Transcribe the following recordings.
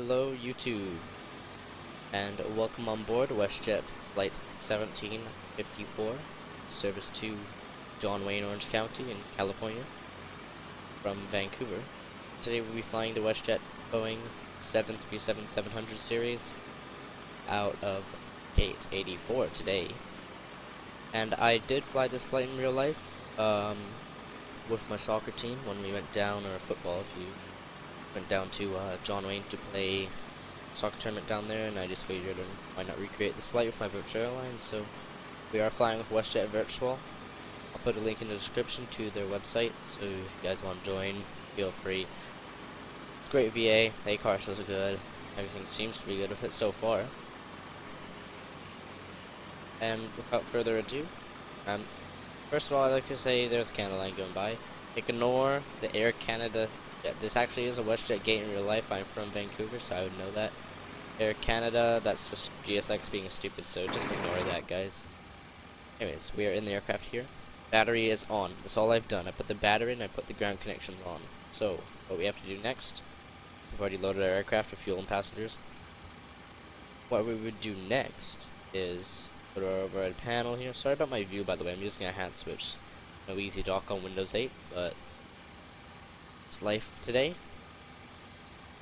Hello YouTube, and welcome on board WestJet Flight 1754, service to John Wayne, Orange County in California from Vancouver. Today we'll be flying the WestJet Boeing 737-700 series out of Gate 84 today. And I did fly this flight in real life with my soccer team when we went down, or football if you went down to John Wayne to play soccer tournament down there, and I just figured why not recreate this flight with my virtual airline. So we are flying with WestJet Virtual. I'll put a link in the description to their website, so if you guys want to join, feel free. It's great VA, Takeoff is good, everything seems to be good with it so far. And without further ado, first of all, I'd like to say there's a Canada line going by. Ignore the Air Canada. This actually is a WestJet gate in real life. I'm from Vancouver, so I would know that. Air Canada, that's just GSX being stupid, so just ignore that, guys. Anyways, we are in the aircraft here. Battery is on. That's all I've done. I put the battery and I put the ground connections on. So, what we have to do next, we've already loaded our aircraft with fuel and passengers. What we would do next is put our overhead panel here. Sorry about my view, by the way. I'm using a hat switch. No easy dock on Windows 8, but it's life today.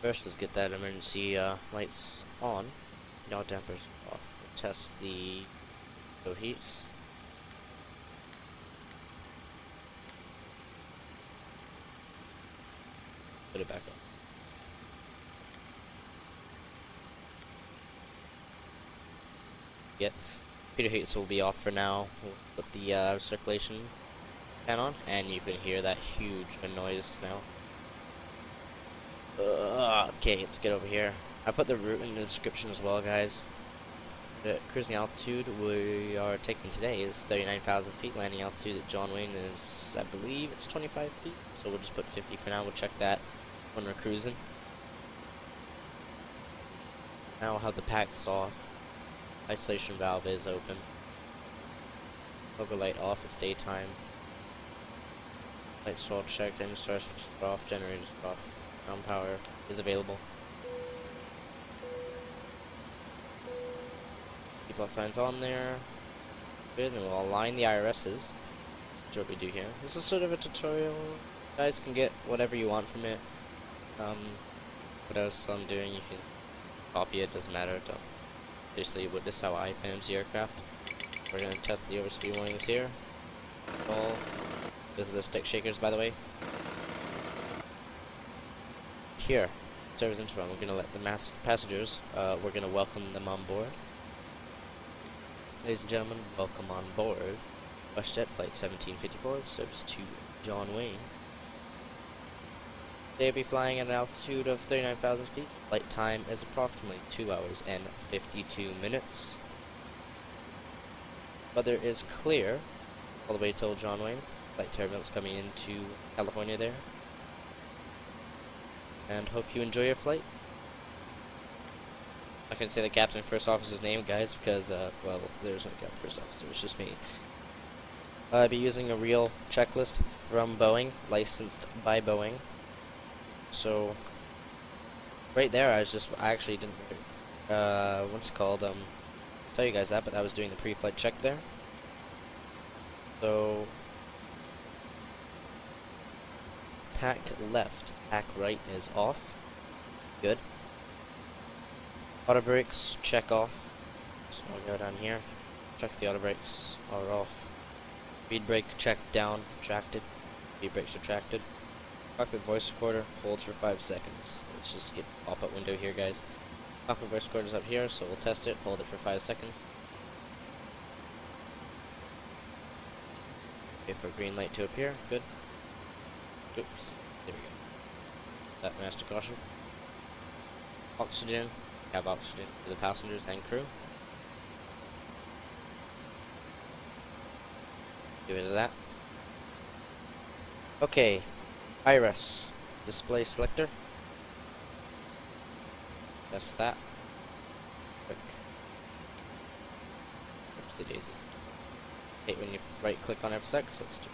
First, let's get that emergency lights on. Yaw dampers off. We'll test the low heats. Put it back on. Yep. Computer heats will be off for now. We'll put the circulation fan on, and you can hear that huge noise now. Okay, let's get over here. I put the route in the description as well, guys. The cruising altitude we are taking today is 39,000 feet. Landing altitude at John Wayne is, I believe, it's 25 feet. So we'll just put 50 for now. We'll check that when we're cruising. Now we'll have the packs off. Isolation valve is open. Logo light off, it's daytime. Lights all checked, engine star switches off, generators off. Ground power is available. Seatbelt signs on there. Good, and we'll align the IRSs. That's what we do here. This is sort of a tutorial. You guys can get whatever you want from it. What else I'm doing, you can copy it, doesn't matter. Don't. Basically, this is how I manage the aircraft. We're going to test the overspeed warnings here. All. Those are the stick shakers, by the way. Here, service interval, we're going to let the passengers, we're going to welcome them on board. Ladies and gentlemen, welcome on board WestJet Flight 1754, service to John Wayne. They'll be flying at an altitude of 39,000 feet. Flight time is approximately 2 hours and 52 minutes. Weather is clear all the way till John Wayne. Light turbulence coming into California there. And hope you enjoy your flight. I can say the captain and first officer's name, guys, because, well, there's no captain first officer, it's just me. I'll be using a real checklist from Boeing, licensed by Boeing. So, right there, I actually didn't, what's it called, tell you guys that, but I was doing the pre-flight check there. So, pack left, pack right is off. Good. Auto brakes, check off. So I'll go down here. Check the auto brakes are off. Speed brake, check down, retracted. Speed brakes retracted. Cockpit voice recorder holds for 5 seconds. Let's just get pop-up window here, guys. Cockpit voice recorder's up here, so we'll test it. Hold it for 5 seconds. Wait for a green light to appear. Good. Oops. There we go. That master caution. Oxygen. Have oxygen for the passengers and crew. Get rid of that. Okay. IRS. Display selector. That's that. Click. Oopsie daisy. Hate when you right click on FSX. Let's do it.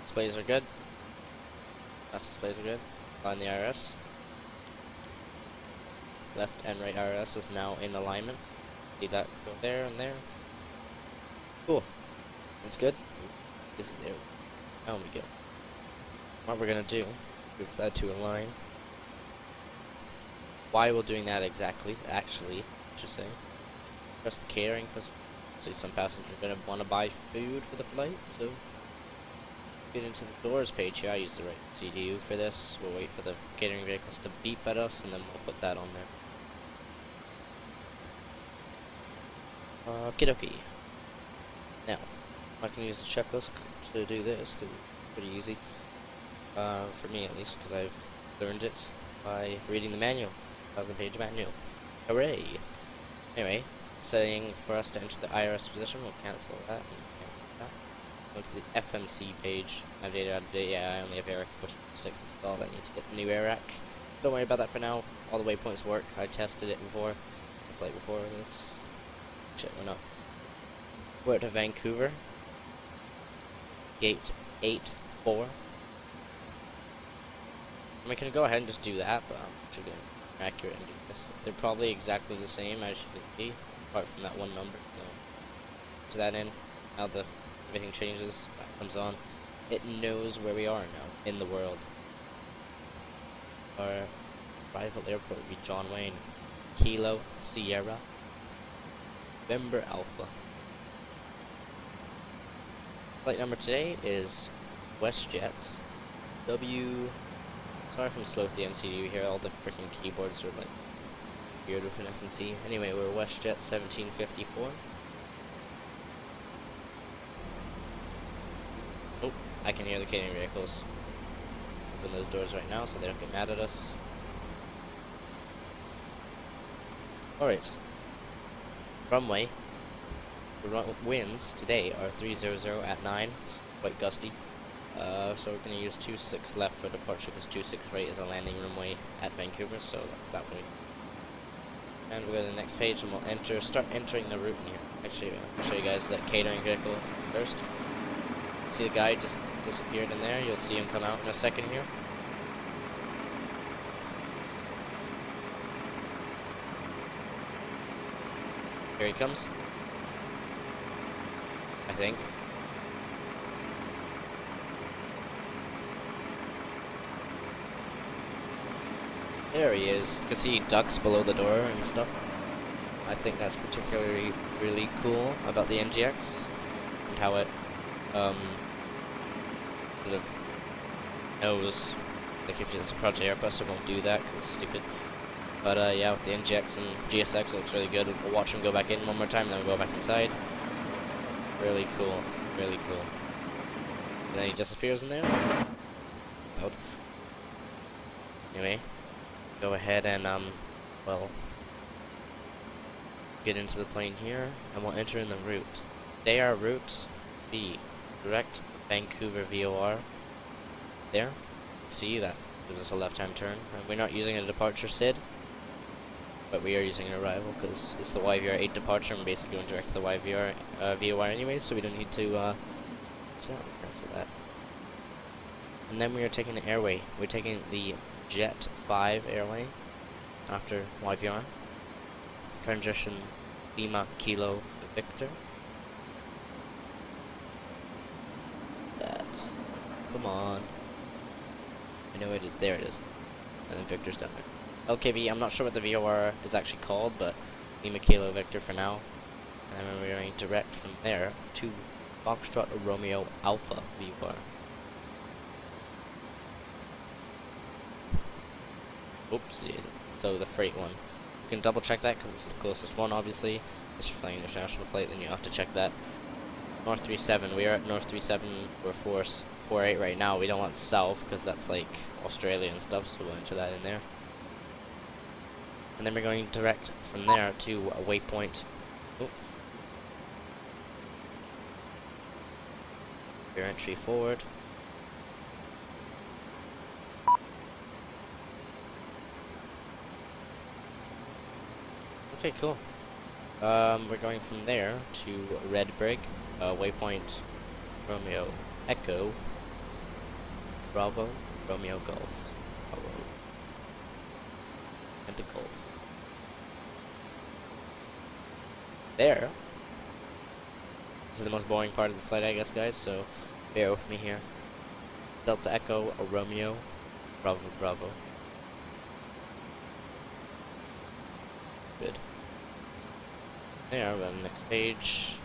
Displays are good. Displays are good. on the IRS. Left and right IRS is now in alignment. See that go there and there. Cool. That's good. Is it there? Down we go. What we're gonna do, move that to align. Why we're doing that exactly, actually, I should say. Just the catering, because some passengers are gonna want to buy food for the flight, so get into the doors page here. I use the right CDU for this. We'll wait for the catering vehicles to beep at us, and then we'll put that on there. Okie dokie. Now, I can use the checklist to do this, because it's pretty easy. For me at least, because I've learned it by reading the manual. 1,000-page manual. Hooray! Anyway, saying for us to enter the IRS position, we'll cancel that and cancel that. Go to the FMC page. Add data, yeah, I only have AirRack 46 installed. I need to get the new AirRack. Don't worry about that for now. All the waypoints work. I tested it before. The flight before this. Shit went up. We're to Vancouver. Gate 8-4. I mean, I can go ahead and just do that, but I'm actually going to be accurate and do this. They're probably exactly the same as you can see, apart from that one number. So, to that in, now everything changes, that comes on. It knows where we are now in the world. Our arrival airport would be John Wayne, Kilo Sierra, November Alpha. Flight number today is WestJet Sorry if I'm slow with the MCU here, all the freaking keyboards are like weird with an FNC. Anyway, we're WestJet 1754. Oh, I can hear the catering vehicles. Open those doors right now so they don't get mad at us. Alright. Runway. The winds today are 300 at 9, quite gusty. So we're going to use 26 left for departure because 26 right is a landing runway at Vancouver, so that's that way. And we'll go to the next page and we'll start entering the route in here. Actually, I'll show you guys that catering vehicle first. See the guy just disappeared in there. You'll see him come out in a second here. Here he comes. I think. There he is. You can see ducks below the door and stuff. I think that's particularly really cool about the NGX and how it sort of knows, like if it's a Project Airbus it won't do that because it's stupid. But yeah, with the NGX and GSX it looks really good. We'll watch him go back in one more time, then we'll go back inside. Really cool, really cool. And then he disappears in there. Anyway, go ahead and well, get into the plane here, and we'll enter in the route. Today our route be direct Vancouver VOR. There, see that gives us a left-hand turn. And we're not using a departure SID, but we are using an arrival because it's the YVR 8 departure. I'm basically going direct to the YVR VOR anyway, so we don't need to cancel that. And then we are taking the airway. We're taking the Jet 5 airway after YVR. Transition Lima Kilo Victor. That's, come on. I know it is. There it is. And then Victor's down there. LKV, I'm not sure what the VOR is actually called, but Lima Kilo Victor for now. And then we're going direct from there to Foxtrot Romeo Alpha VOR. Oopsie. So the freight one. You can double check that because it's the closest one, obviously. If you're flying an international flight, then you have to check that. North 37, we are at North 37, we're 448 right now. We don't want south because that's like Australia and stuff, so we'll enter that in there. And then we're going direct from there to a waypoint. Oh. Your entry forward. Okay, cool. We're going from there to Red Brig, waypoint Romeo Echo, Bravo, Romeo Golf. there. This is the most boring part of the flight, I guess, guys, so bear with me here. Delta Echo, a Romeo, Bravo, Bravo. Good. There, we're on the next page.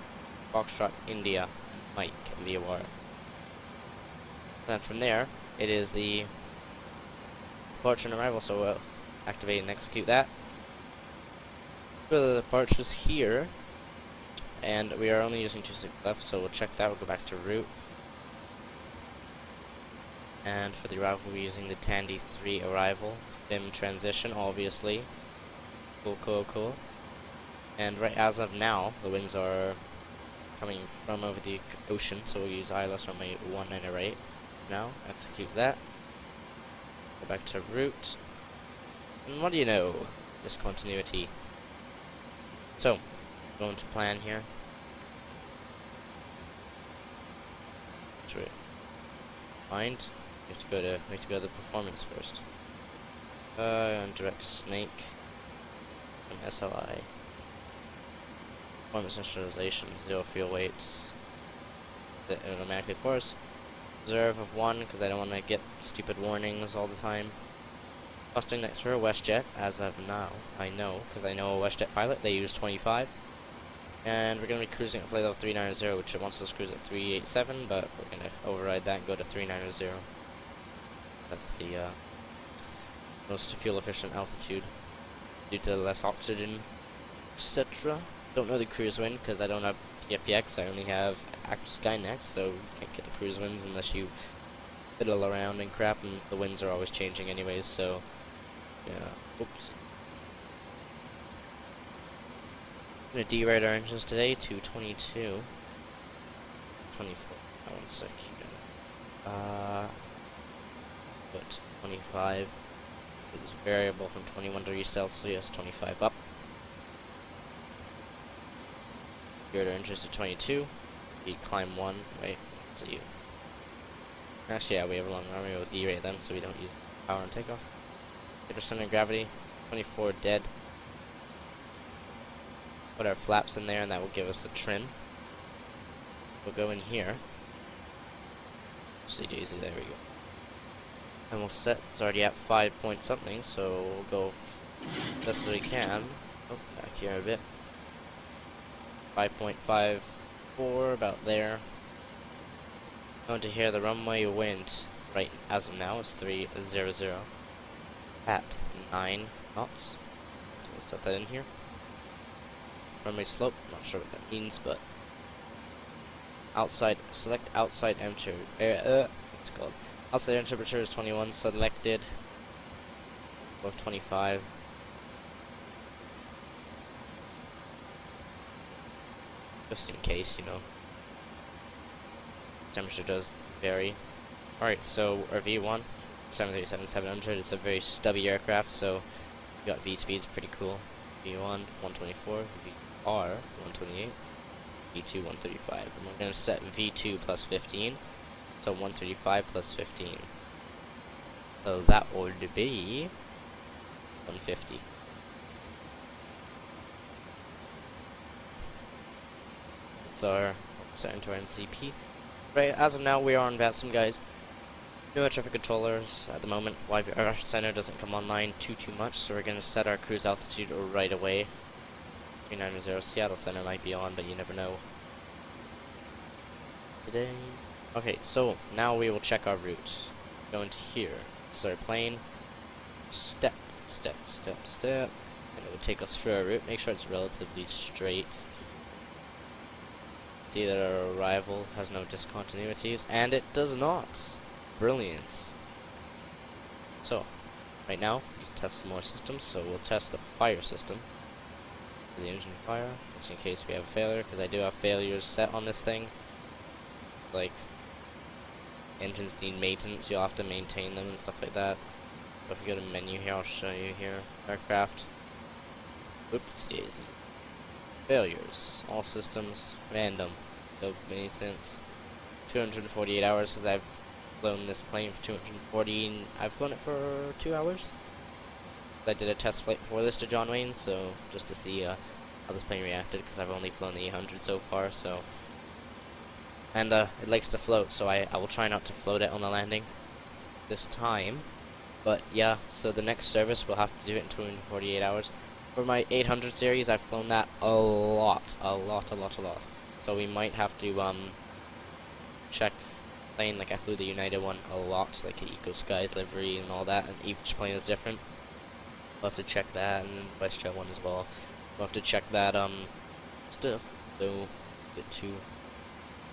Foxtrot, India, Mike, VOR. And from there, it is the departure and arrival, so we'll activate and execute that. Go to the departures here, and we are only using 26 left, so we'll check that. We'll go back to route. And for the arrival, we're using the Tandy 3 arrival. FIM transition, obviously. Cool, cool, cool. And right as of now, the winds are coming from over the ocean, so we'll use ILS runway 198. Now, execute that. Go back to route. And what do you know? Discontinuity. So, going to plan here. Mind. We have to go to the performance first. And direct snake. And SLI. Performance initialization. 0 fuel weights. It automatically force. Reserve of 1 because I don't want to get stupid warnings all the time. Costing next for a WestJet as of now. I know because I know a WestJet pilot. They use 25. And we're going to be cruising at flight level 390, which it wants us to cruise at 387, but we're going to override that and go to 390. That's the most fuel efficient altitude due to less oxygen, etc. Don't know the cruise wind because I don't have PFPX. I only have active Skynex, so you can't get the cruise winds unless you fiddle around and crap, and the winds are always changing anyways, so yeah. Oops. I'm going to derate our engines today to 22. 24. One sec. Put 25. It's variable from 21 degrees Celsius, 25 up. Derate our engines to 22. We climb 1. Wait. So you. Actually, yeah, we have a long runway. We'll derate them so we don't use power on takeoff. Get our center of gravity. 24 dead. Put our flaps in there, and that will give us a trim. We'll go in here. See daisy, there we go. And we'll set, it's already at 5 point something, so we'll go best as we can. Oh, back here a bit. 5.54, about there. Going to hear the runway wind, right as of now, is 300 at 9 knots. We'll set that in here. Runway slope, not sure what that means, but outside, select outside temperature, what's it called? Outside air temperature is 21, selected, above 25. Just in case, you know. Temperature does vary. Alright, so our V1, 737-700, it's a very stubby aircraft, so we got V speeds, pretty cool. V1, 124, VR, 128, V2, 135. And we're going to set V2 plus 15, so 135 plus 15. So that would be 150. So our set into our NCP. Right, as of now, we are on VATSIM, guys. No air traffic controllers at the moment. Our center doesn't come online too much, so we're going to set our cruise altitude right away. 390 Seattle center might be on, but you never know. Today. Okay, so now we will check our route. Go into here. This is our plane. Step, step, step, step. And it will take us through our route. Make sure it's relatively straight. See that our arrival has no discontinuities, and it does not. Brilliant. So, right now, just test some more systems. So we'll test the fire system. The engine fire, just in case we have a failure, because I do have failures set on this thing. Like, engines need maintenance, you'll have to maintain them and stuff like that. So if we go to menu here, I'll show you here. Aircraft. Oops, daisy. Failures. All systems. Random. No maintenance. 248 hours, because I've flown this plane for 240, and I've flown it for 2 hours. I did a test flight before this to John Wayne, so just to see how this plane reacted, because I've only flown the 800 so far, so. And it likes to float, so I will try not to float it on the landing this time. But yeah, so the next service we'll have to do it in 248 hours. For my 800 series, I've flown that a lot. So we might have to check plane. Like I flew the United one a lot, like the Eco Skies livery and all that, and each plane is different. We'll have to check that, and WestJet one as well. We'll have to check that stuff. So get too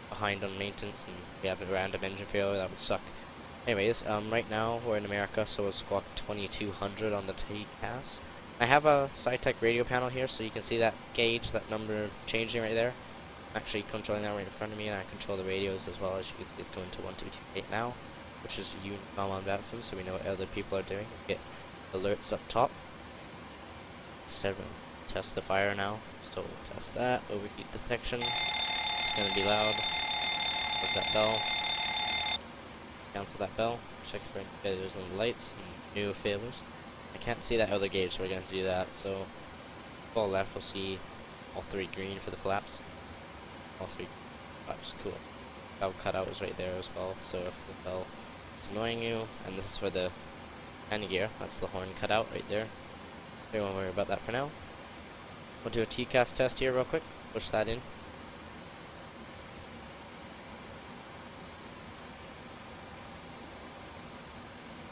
behind on maintenance and we have a random engine failure, that would suck. Anyways, right now we're in America, so it's squawk 2200 on the Takeoff. I have a SciTech radio panel here, so you can see that gauge, that number changing right there. I'm actually controlling that right in front of me, and I control the radios as well. As you can see, it's going to 1228 now, which is Unicom on Batson, so we know what other people are doing. We get alerts up top. 7. Test the fire now, so we'll test that. Overheat detection. It's going to be loud. What's that bell? Cancel that bell. Check for any failures on the lights and new failures. I can't see that other gauge, so we're going to do that. So, fall left, we'll see all 3 green for the flaps. All 3 flaps, cool. Bell cutout is right there as well, so if the bell is annoying you, and this is for the landing gear, that's the horn cutout right there. We won't worry about that for now. We'll do a TCAS test here real quick. Push that in.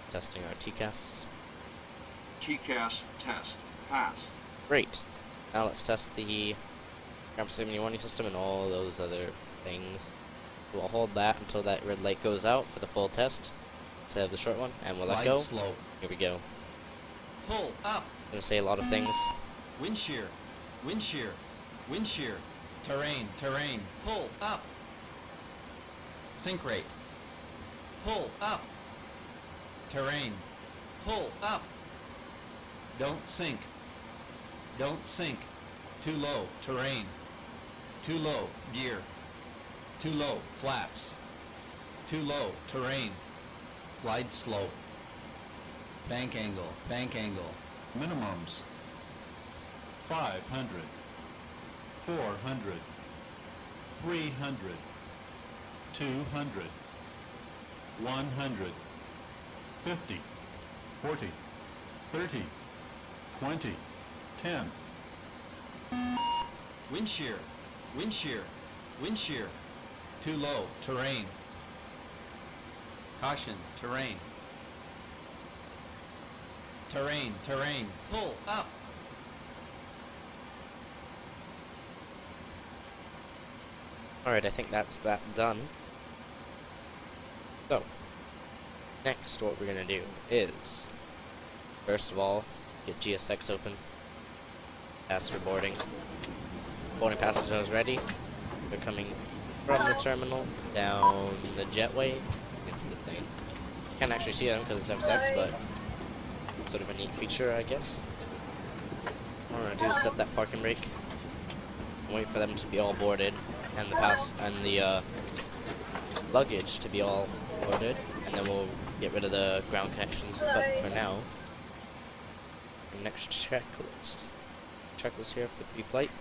Testing our TCAS. TCAS test. Pass. Great. Now let's test the proximity warning system and all those other things. We'll hold that until that red light goes out for the full test instead of the short one, and we'll let go. Slow. Here we go. Pull up. I'm gonna say a lot of things. Wind shear. Wind shear. Wind shear. Terrain. Terrain. Pull up. Sink rate. Pull up. Terrain. Pull up. Don't sink. Don't sink. Too low. Terrain. Too low. Gear. Too low. Flaps. Too low. Terrain. Glide slope. Bank angle. Bank angle. Minimums. 500. 400. 300. 200. 100. 50, 40, 30, 20, 10. Wind shear, wind shear, wind shear. Too low, terrain. Caution, terrain. Terrain, terrain. Pull up. Alright, I think that's that done. So, next, what we're gonna do is, first of all, get GSX open. Ask for boarding. Boarding passengers ready. They're coming from the terminal down the jetway into the plane. Can't actually see them because it's FSX, but sort of a neat feature, I guess. What I'm gonna do is set that parking brake. Wait for them to be all boarded, and the luggage to be all boarded, and then we'll get rid of the ground connections. But for now, the next checklist here for the pre-flight.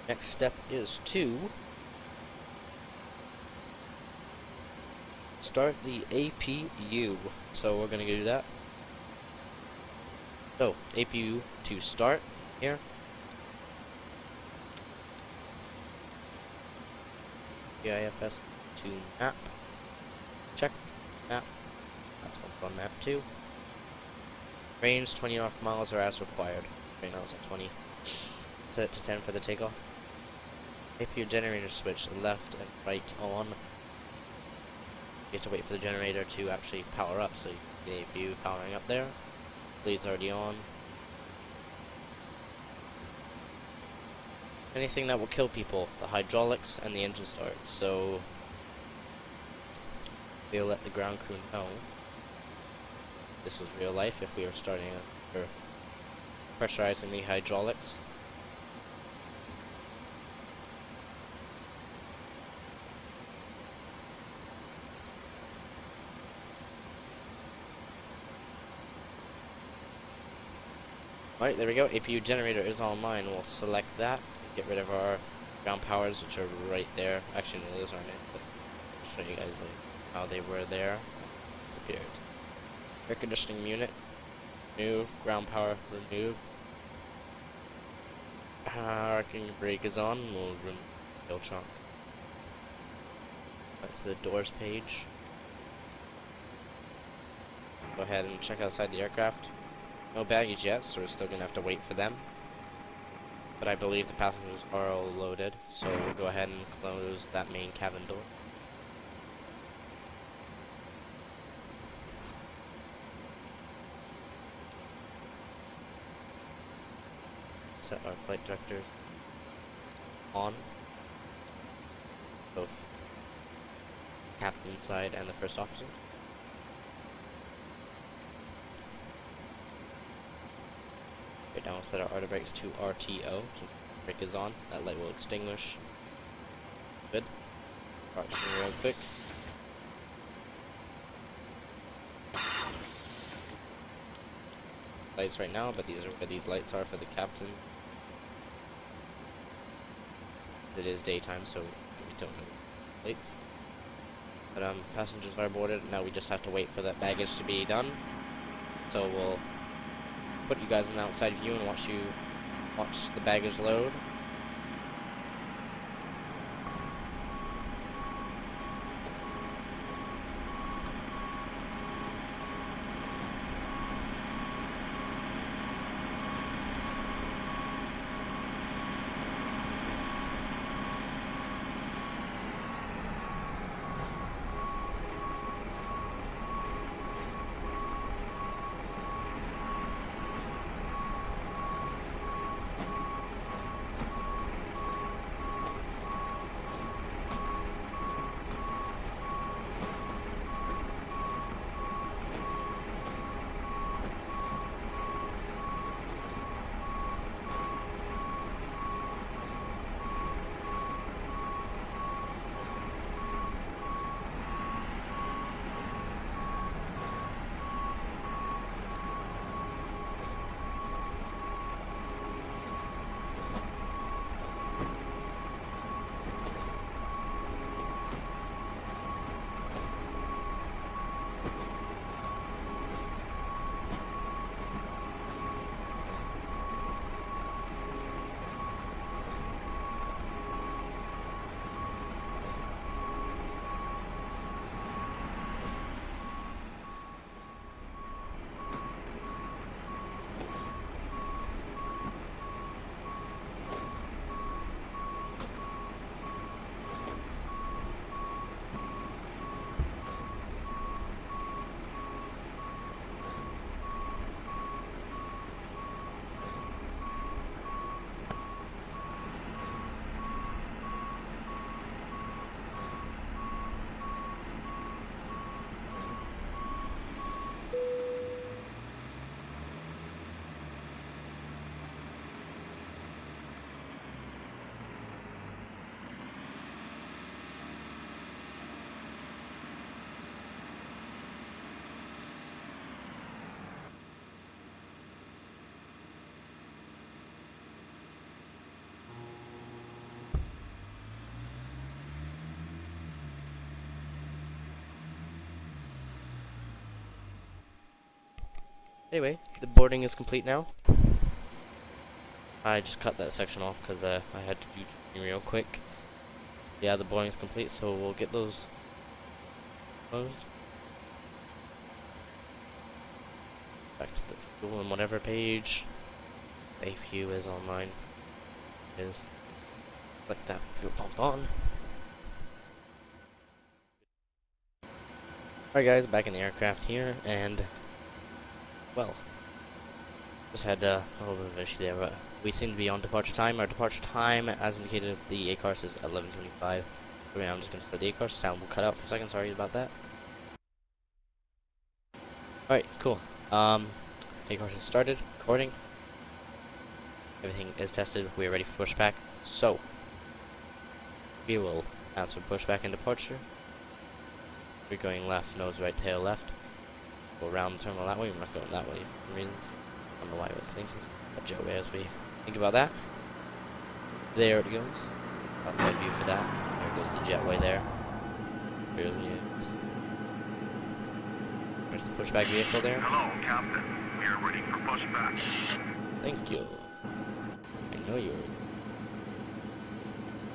Next step is to start the APU. So we're gonna do that. So APU to start here. IFS to map. Checked. Map. That's one on map 2. Range 20 nautical miles or as required. Right now it's at 20. Set it to 10 for the takeoff. APU generator switch left and right on. You have to wait for the generator to actually power up, so you can see the APU powering up there. Bleed's already on. Anything that will kill people, the hydraulics and the engine start. So we'll let the ground crew know this was real life if we were starting or pressurizing the hydraulics. Alright, there we go. APU generator is online. We'll select that. Get rid of our ground powers, which are right there. Actually, no, those aren't it, but I'll show you guys like how they were there. Disappeared. Air conditioning unit. Remove. Ground power removed. Parking brake is on. We'll remove the fuel trunk. Back to the doors page. Go ahead and check outside the aircraft. No baggage yet, so we're still gonna have to wait for them. But I believe the passengers are all loaded, so we'll go ahead and close that main cabin door. Set our flight directors on, both captain side and the first officer. Right now we'll set our auto brakes to RTO, since the brake is on. That light will extinguish. Good. Watching real quick. Lights right now, but these are where these lights are for the captain. It is daytime, so we don't know lights. But passengers are boarded. Now we just have to wait for that baggage to be done. So we'll put you guys in the outside view and watch the baggage load. Anyway, the boarding is complete now. I just cut that section off because I had to do something real quick. Yeah, the boarding is complete, so we'll get those closed. Back to the fuel and whatever page. APU is online. It is. Click that fuel pump on. Alright guys, back in the aircraft here, and well, just had a little bit of an issue there, but we seem to be on departure time. Our departure time, as indicated, of the ACARS is 11:25. Right now I'm just going to start the ACARS. Sound will cut out for a second, sorry about that. Alright, cool. ACARS has started, recording. Everything is tested, we are ready for pushback. So, we will answer pushback and departure. We're going left, nose right, tail left. Go around the terminal that way. We're not going that way for some reason. I don't know why we're thinking so. jetway as we think about that. There it goes. Outside view for that. There goes the jetway there. Brilliant. There's the pushback vehicle there. Hello, Captain. We are ready for pushback. Thank you. I know you were.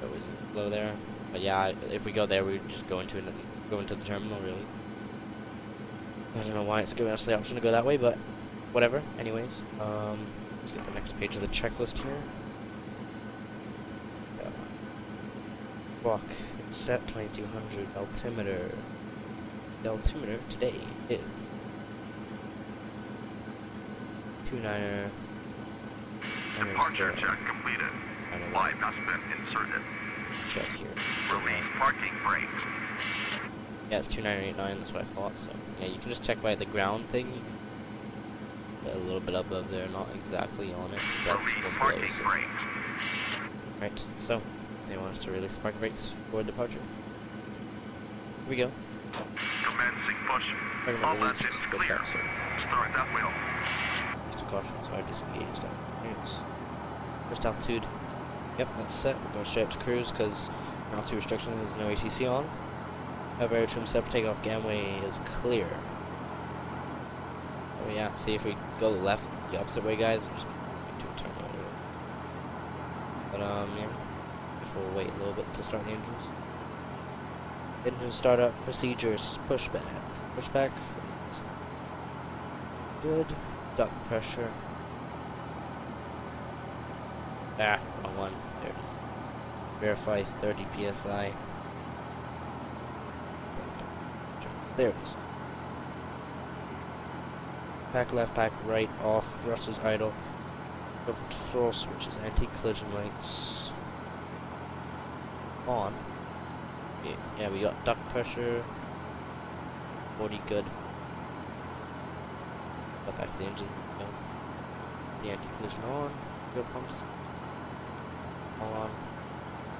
That was low there. But yeah, if we go there, we would just go into the terminal, really. I don't know why it's giving us the option to go that way, but whatever. Anyways, let's get the next page of the checklist here. Clock set 2200. Altimeter. The altimeter today is 29er. Departure check completed. Live has been inserted. Check here. Release parking brakes. Yeah, it's 2989. That's what I thought. So yeah, you can just check by the ground thing. A little bit above there, not exactly on it. 'Cause that's Release one parking below, so. brakes. Right. So they want us to release parking brakes for departure. Here we go. Commencing push. Talking All about released engines clear. pushback, so Start that wheel. just a caution, so I disengaged that. Anyways, first altitude. Yep, that's set. We're going straight up to cruise because altitude restriction, there's no ATC on. However, air trim set for takeoff, gangway is clear. Oh yeah, see if we go left the opposite way, guys, we'll just do a turn over. But yeah, if we'll wait a little bit to start the engines. Engine startup procedures, pushback. Pushback. Good. Duct pressure. Ah, wrong one. There it is. Verify 30 psi. There it is. Pack left, pack right, off, thrusters idle. Control switches, anti-collision lights on. Yeah, we got duct pressure. 40 good. Got back to the engine. No. The anti-collision on. Fuel pumps. All on.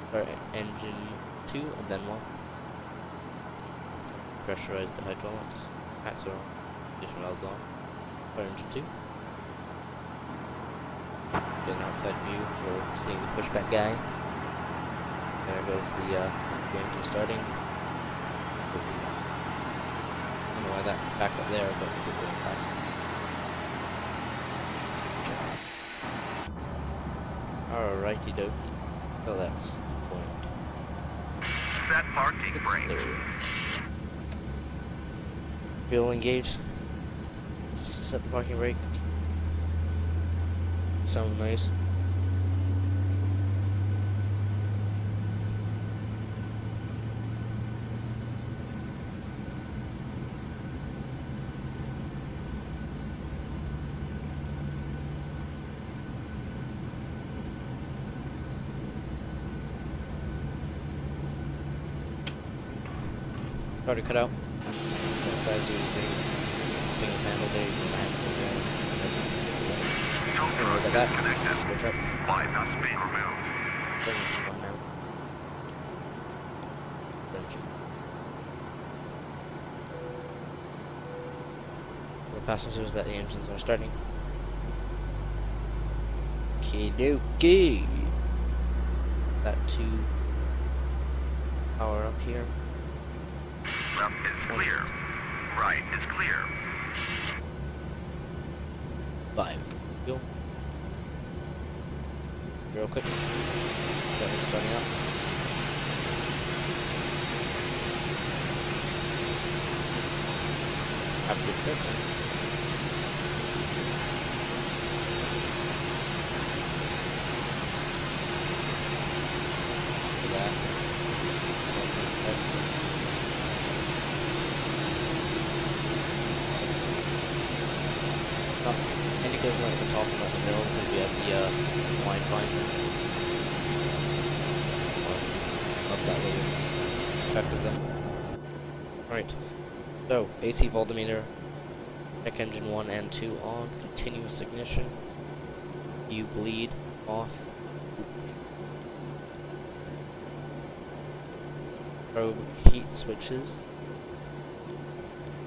Start engine 2 and then 1. Pressurize the hydraulics. Packs are on. Additional valves on. Start engine 2. Get an outside view for seeing the pushback guy. There goes the engine starting. I don't know why that's back up there, but we'll go with that. Alrighty dokie. So that's the point. Set parking It's brakes. there. Fuel engaged. Just set the parking brake. Sounds nice. Already cut out. Both sides of the things handled there. You can hands over there. Look at that. Connected. Go check. Bypass being removed. Engine one now. Engine. The passengers that the engines are starting. Okie that 2 power up here. Left is clear. Right is clear. 5. Fuel. Real quick. That one's starting up. Have a good trip. Look at that. It's going perfect. Indicates like the top and not the middle because we have the line finder. Love that little effect of them. Alright, so AC voltmeter, check engine 1 and 2 on, continuous ignition, you bleed off, probe heat switches,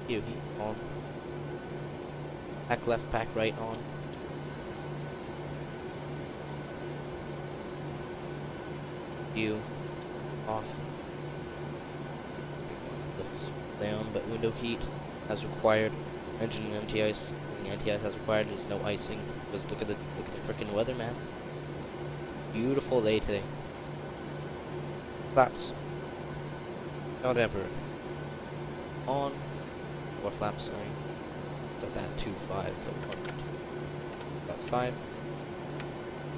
you heat on. Pack left, pack right on. view off. Down, but window heat as required. Engine anti-ice. Anti-ice as required. There's no icing. Because look at the freaking weather, man. Beautiful day today. Flaps. No damper. On. 4 flaps, sorry. Set that 2.5, so 1, 2. That's 5.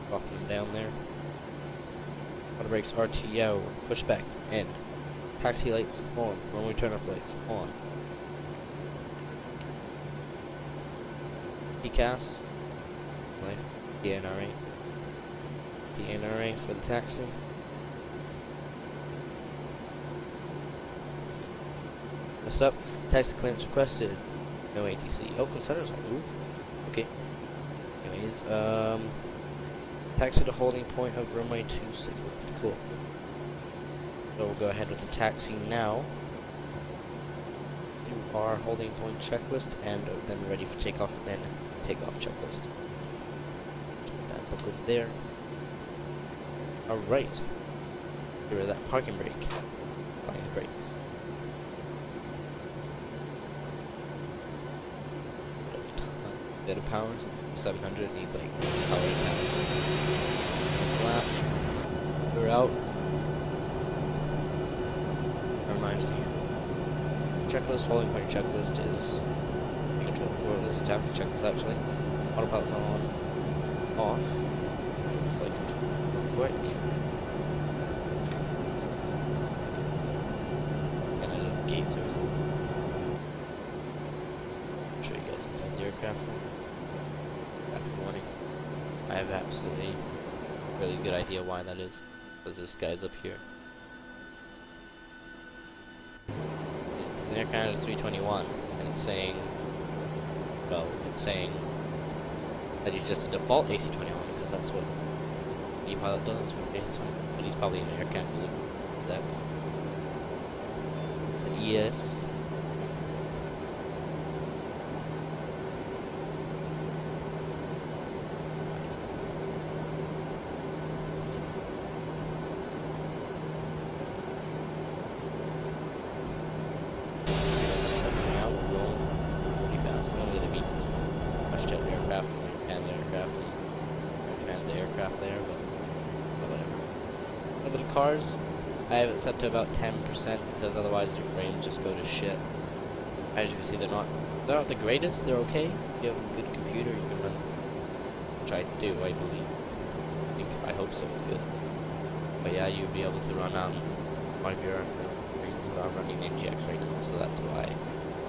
Dropping them down there. Auto brakes, RTO, pushback, end. Taxi lights on. Runway turn-off lights on. PCAS. DNRA. DNRA for the taxi. What's up? Taxi clearance requested. No ATC. Oh, consensus. Ooh. Okay. Anyways, taxi to holding point of runway 26. Cool. So we'll go ahead with the taxi now. Do our holding point checklist and then ready for takeoff, then takeoff checklist. Put that book over there. Alright. Get rid of that parking brake. Applying the brakes. Bit of power, since 700 needs like power 8 pounds. Flaps. We're out. That reminds me. Checklist, holding point checklist is control. Well, there's a tab to check this actually. Autopilot's on, off. Flight control real quick. And I did gate services. I'll show you guys inside the aircraft. Good morning. I have absolutely really good idea why that is. Because this guy's up here. It's an Air Canada 321, and it's saying, well, it's saying that he's just a default AC-21, because that's what the pilot does with AC-21, but he's probably an Air Canada FSX. But yes. WestJet aircraft and aircraft and transit aircraft there, but whatever. A little bit of cars, I have it set to about 10% because otherwise your frames just go to shit. As you can see, they're not the greatest. They're okay. If you have a good computer, you can run, which I do, I believe. I hope so. It's good. But yeah, you'll be able to run while you're I'm running NGX right now, so that's why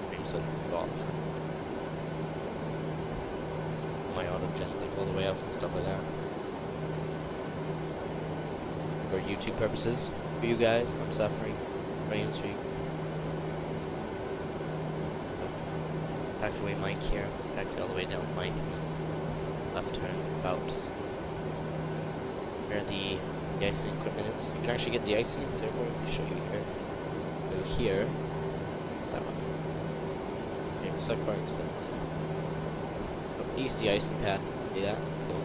frames sort of drop. My auto gens like all the way up and stuff like that. For YouTube purposes, for you guys, I'm suffering frames for you. Taxiway mic here, taxi all the way down mic. Left turn about where the de-icing equipment is. You can actually get de-icing in the airport if I show you here. Go here, that one. Okay, select parking set. East de-icing pad. See that? Cool.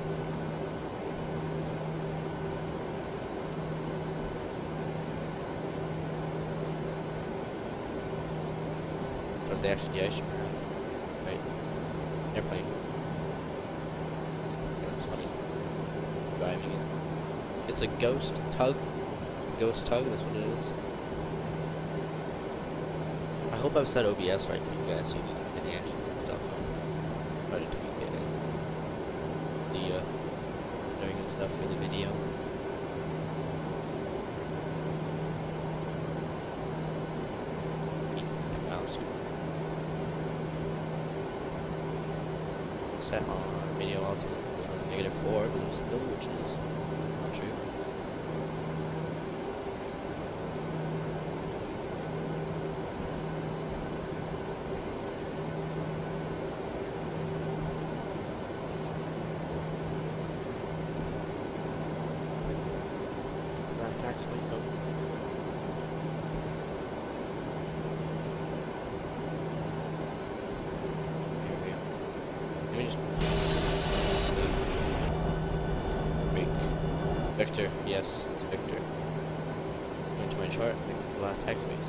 From the actual de-icing pad. Right. Airplane. Yeah, that's funny. Driving it. It's a ghost tug. Ghost tug, that's what it is. I hope I've set OBS right for you guys so you can get the answers and stuff. Try to tweak it and the doing and stuff for the video. Mouse. Set on video ultimate -4 still, which is not true. Taxiway. Oh. Here we go. Let me just break. Victor, yes, it's Victor. my chart, like the last taxiways.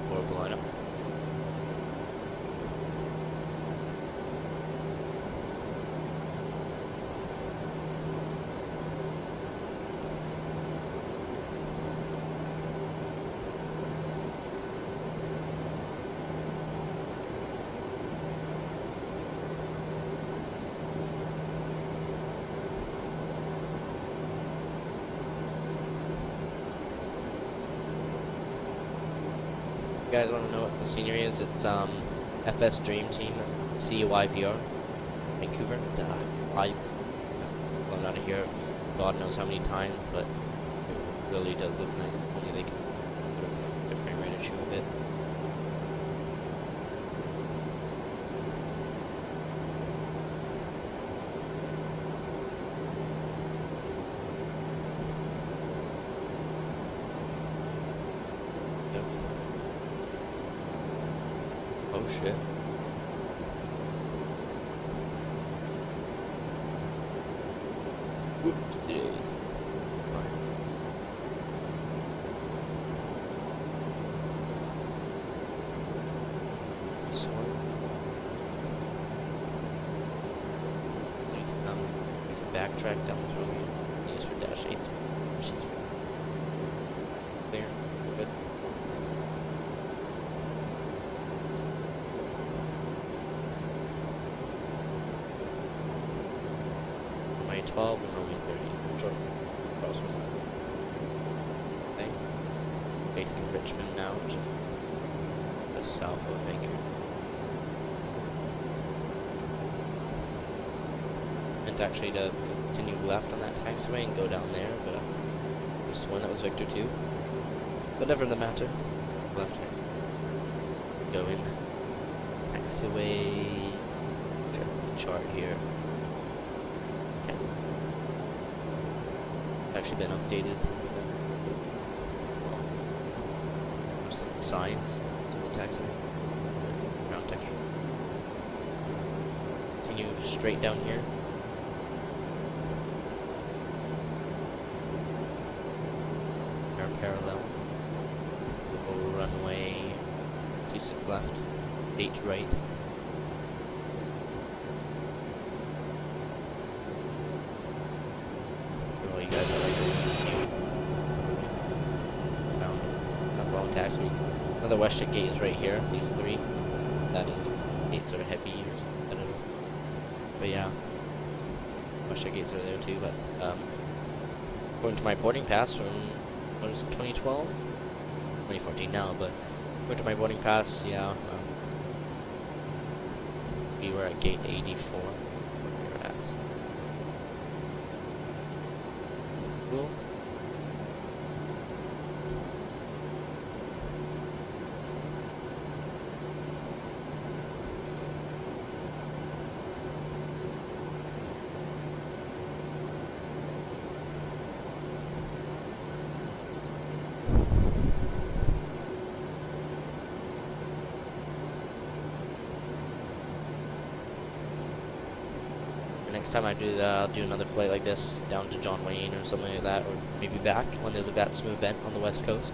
Horrible lineup. You guys want to know what the scenery is? It's FS Dream Team CYPR Vancouver. It's I've flown out of here God knows how many times, but it really does look nice. Only they can put the frame rate issue a bit. Oh shit. Whoopsie. This one. So we can backtrack down this road here. Use for dash 8. She's clear. Good. Runway 12 and runway 30. Short cross runway. Okay. Facing Richmond now, which is the south of Vancouver. Meant actually to continue left on that taxiway and go down there, but I was sworn that was Victor 2. But never the matter. Left here. Go in. Taxiway. Check the chart here. Okay. Actually been updated since then. Just the signs to the taxiway. Ground texture. Continue straight down here. Parallel. Go runway 26 left, 8 right. Oh, you guys are like around. That's a long taxi. Another WestJet gate is right here. These 3. That is gates are heavy or I don't know. But yeah, WestJet gates are there too. But according to my boarding pass from what is it, 2012? 2014 now, but went to my boarding pass, yeah. We were at gate 84. Where we were at. Cool. Next time I do that, I'll do another flight like this down to John Wayne or something like that, or maybe back when there's a VATSIM event on the west coast.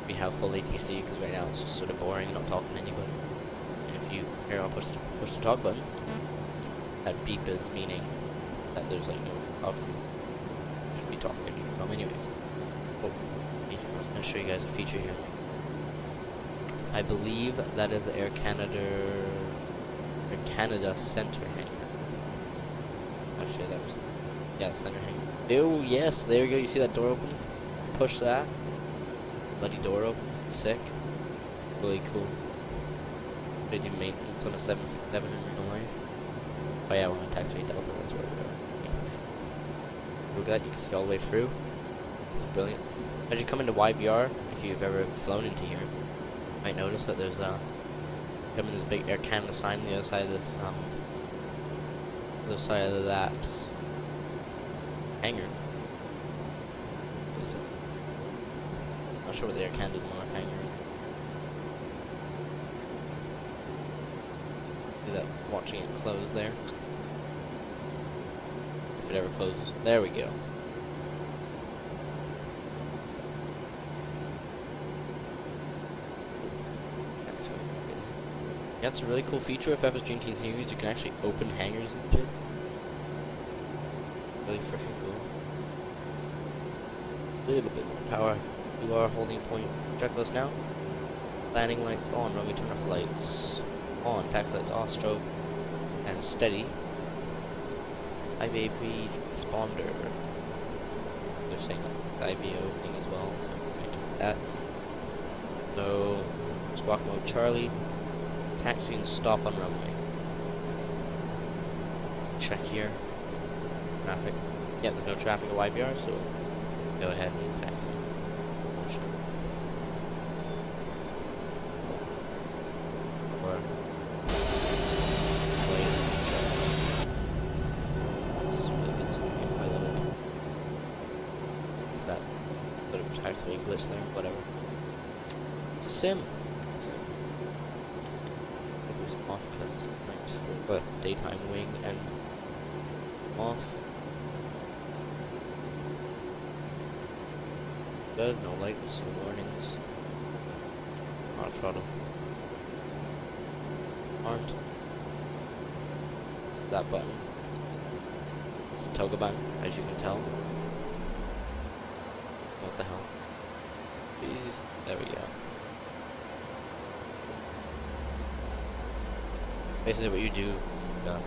We have full ATC because right now it's just sort of boring and not talking to anybody. And if you here, I'll push the talk button. That beep is meaning that there's like no option. Should be talking to you from anyways. Oh, I was gonna show you guys a feature here. I believe that is the Air Canada center hangar. Actually, that was, yeah, center hangar. Oh, yes, there you go. You see that door open? Push that. Bloody door opens. Sick. Really cool. They do maintenance on a 767 in real life. Oh, yeah, we're on taxiway Delta. That's where we are. Look at that. You can see all the way through. It's brilliant. As you come into YVR, if you've ever flown into here, you might notice that there's coming this big Air Canada sign on the other side of this, other side of that hangar. What is it? Not sure what the Air Canada North hangar is. watching it close there. If it ever closes. There we go. That's good. Yeah, it's a really cool feature of FSG series. You can actually open hangars and shit. Really freaking cool. A little bit more power. You are holding point checklist now. Landing lights on, runway turn off lights on, taxi lights off, strobe, and steady. IVAP responder. They're saying the IVO thing as well, so we're going to do that. So, squawk mode Charlie, taxi and stop on runway. Check here. Traffic. Yeah, there's no traffic at YVR, so go ahead and taxi. This is really good scenery. I love it. That bit of taxiway glitch there, whatever. It's a sim. So, it was off because it's night, but daytime wing and off. Good, no lights, no warnings. On throttle. Armed. That button. It's the toggle button, as you can tell. What the hell? Please. There we go. Basically what you do,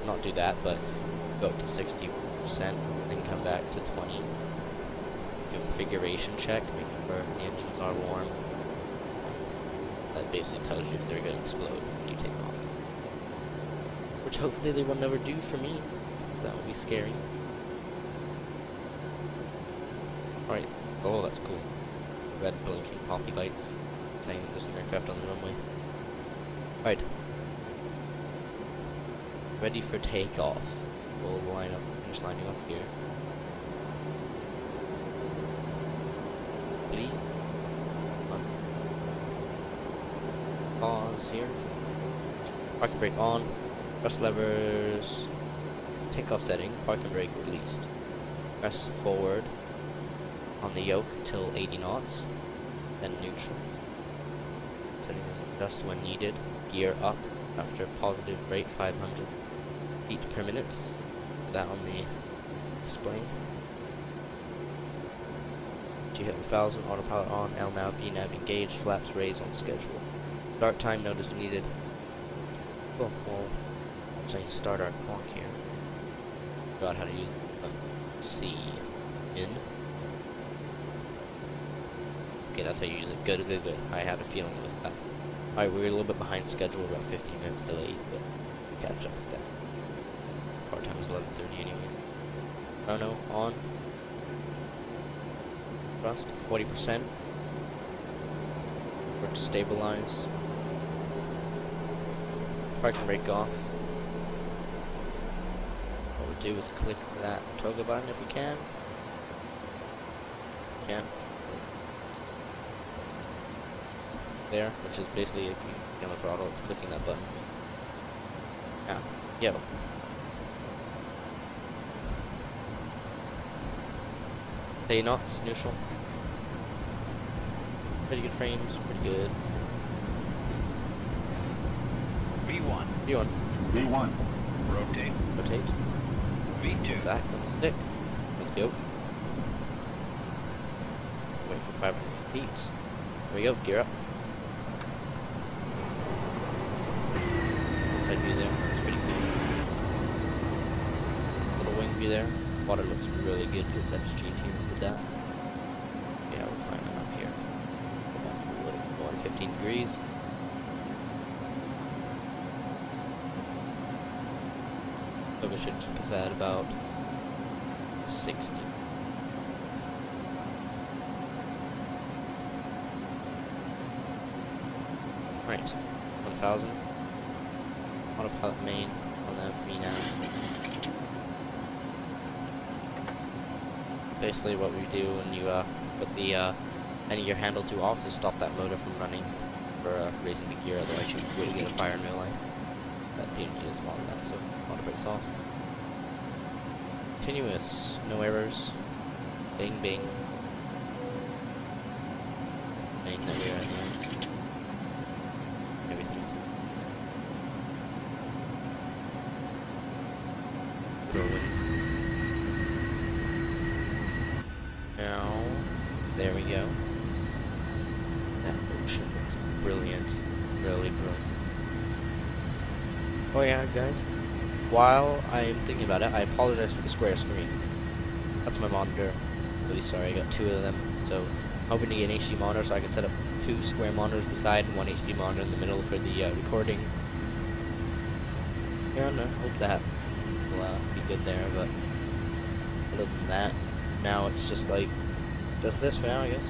not do that, but go up to 60%, then come back to 20. Configuration check, make sure the engines are warm. That basically tells you if they're going to explode when you take off. Which hopefully they will never do for me, because that would be scary. Alright, oh that's cool. Red blinking poppy lights, saying that there's an aircraft on the runway. Right. Ready for takeoff. We'll line up, finish lining up here. Pause here. Parking brake on. Press levers. Takeoff setting. Parking brake released. Press forward on the yoke till 80 knots. Then neutral. Setting is adjust when needed. Gear up after positive rate 500 feet per minute. Put that on the display. G-hit 1000. Autopilot on. LNAV, VNAV engaged. Flaps raised on schedule. Start time notice needed. Cool. We'll actually start our clock here. Forgot how to use it. C. In. Okay, that's how you use it. Good, good, good. I had a feeling it was that. Alright, we're a little bit behind schedule, about 15 minutes delayed, but we'll catch up with that. Our time is 11:30 anyways. Chrono on. Thrust 40%. Work to stabilize. Parking brake off. What we'll do is click that toggle button if we can. There, which is basically if you get on the throttle, it's clicking that button. Yeah. Yo. 80 knots, neutral. Pretty good frames, pretty good. V1. V1. V1. Rotate. Rotate. V2. Back on the stick. Let's go. Wait for 500 feet. There we go, gear up. Side view there, that's pretty cool. Little wing view there. Water looks really good because FSG team did that. Yeah, we're climbing up here. Go back to the little water, 15 degrees. So we should keep us at about 60. Right, 1000. Autopilot main on that VNAV. Basically what we do when you put the any of your handle to off is stop that motor from running for raising the gear, otherwise you will get a fire in real life. That PNG is on that, so auto brakes off. Continuous, no errors. Bing, bing. Bing that we are in there. Everything's rolling. Now, there we go. That ocean looks brilliant. Really brilliant. Oh yeah, guys. While I am thinking about it, I apologize for the square screen. That's my monitor. Really sorry, I got two of them. So, hoping to get an HD monitor so I can set up two square monitors beside and one HD monitor in the middle for the recording. Yeah, no, hope that will be good there, but other than that, now it's just like, just this for now, I guess.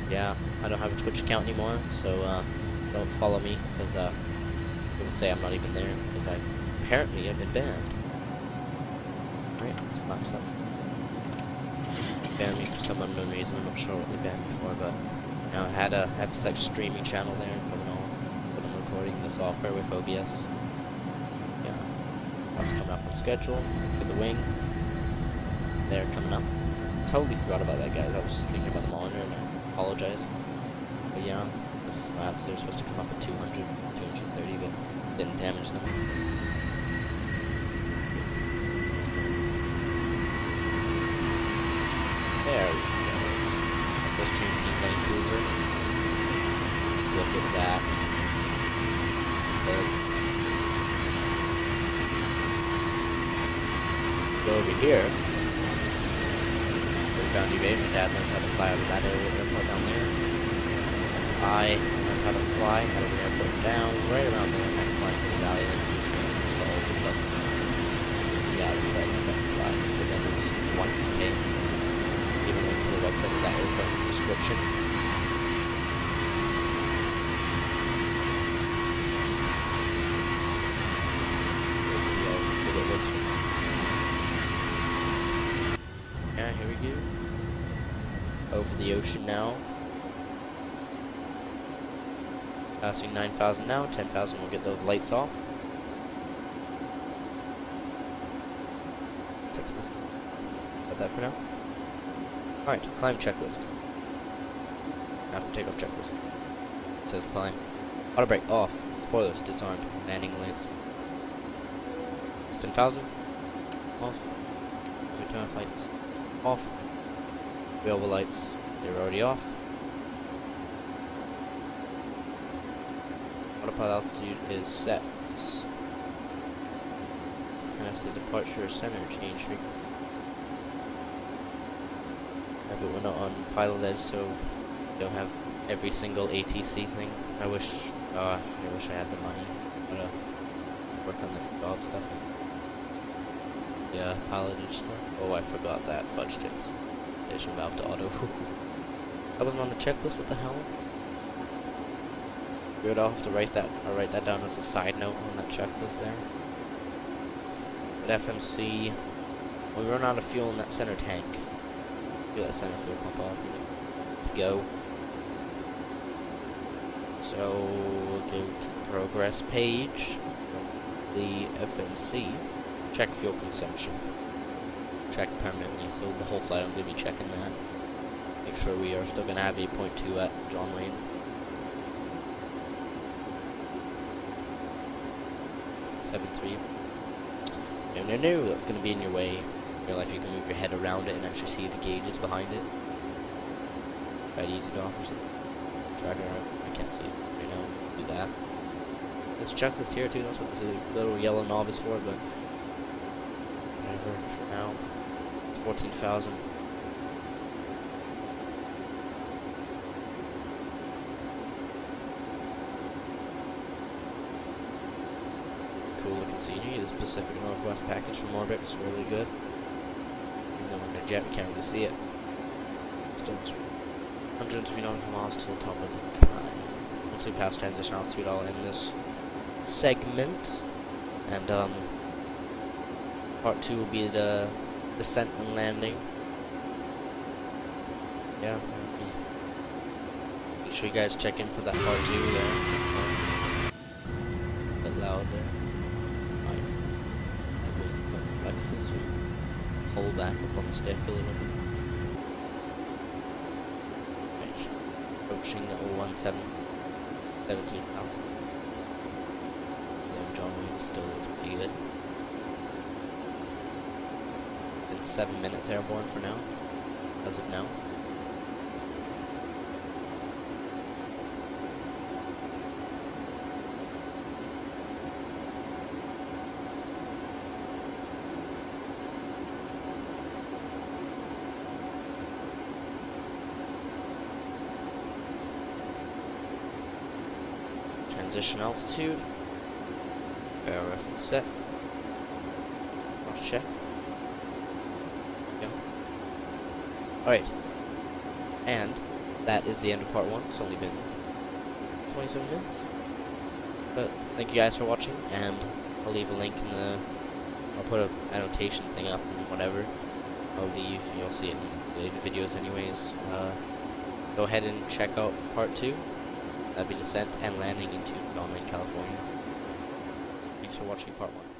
Yeah, I don't have a Twitch account anymore, so don't follow me, because people say I'm not even there, because I apparently have been banned. Right, let's flaps up. Banned me for some unknown reason, I'm not sure what they banned me for, but you know, I had a FSX streaming channel there, going on, but I'm recording the software with OBS. Yeah, that's coming up on schedule, for the wing. They're coming up. Totally forgot about that, guys, I was just thinking about the monitor, and I apologize. But yeah, the flaps, they're supposed to come up at 200, 230, but didn't damage them. There we go. First Dream Team Vancouver. Look at that. Go over here. Bounty Bay. My dad learned how to fly out of that airport down there. I learned how to fly out of the airport down right around there. I fly into the valley and do training stalls and stuff. Yeah, I learned how to fly. But then there's 1K. Even link to the website of that airport in the description. We'll see how good it looks. Yeah, here we go. Over the ocean now. Passing 9,000 now, 10,000 we'll get those lights off. Got that for now. Alright, climb checklist. After takeoff checklist. It says climb. Auto brake off. Spoilers disarmed. Landing lights. It's 10,000. Off. Return flights. Off. Available lights. They're already off. Autopilot altitude is set. And after the departure center, change frequency. Yeah, but we're not on pilot edge, so we don't have every single ATC thing. I wish I had the money to work on the job stuff. Yeah, pilotage stuff. Oh, I forgot that. Fudge sticks. Station valve to auto. That wasn't on the checklist. What the hell? Weird. I'll have to write that. I'll write that down as a side note on that checklist there. But FMC, when we run out of fuel in that center tank, feel that center fuel pump off. To go. So we'll go to the progress page. The FMC. Check fuel consumption. Check permanently, so the whole flight I'm going to be checking that. Make sure we are still going to have 8.2 at John Wayne. No, that's going to be in your way. In real life, you can move your head around it and actually see the gauges behind it. Try to use it off or something. Tracker, I can't see it right now. Do that. This checklist here too, that's what this little yellow knob is for, but whatever for now. 14,000. Cool looking scenery. This Pacific Northwest package from Orbit's really good. Even though we're in a jet, we can't really see it. Still 103 nautical miles to the top of the climb. Once we pass transition altitude, I'll end this segment. And part 2 will be the descent and landing. Yeah, we sure you guys check in for that part 2 there. A bit loud there. Alright. Flexes. We pull back up on the stick a little bit. Right. Approaching 17,000. John Wayne still looks pretty good. Been 7 minutes airborne for now, as of now. Transition altitude. Air reference set. Cross check. Go. Alright. And that is the end of part 1. It's only been 27 minutes. But thank you guys for watching, and I'll leave a link in the... I'll put an annotation thing up and whatever. I'll leave, you'll see it in related videos anyways. Go ahead and check out part 2. That'll be descent and landing into John Wayne, California. Thanks for watching part 1.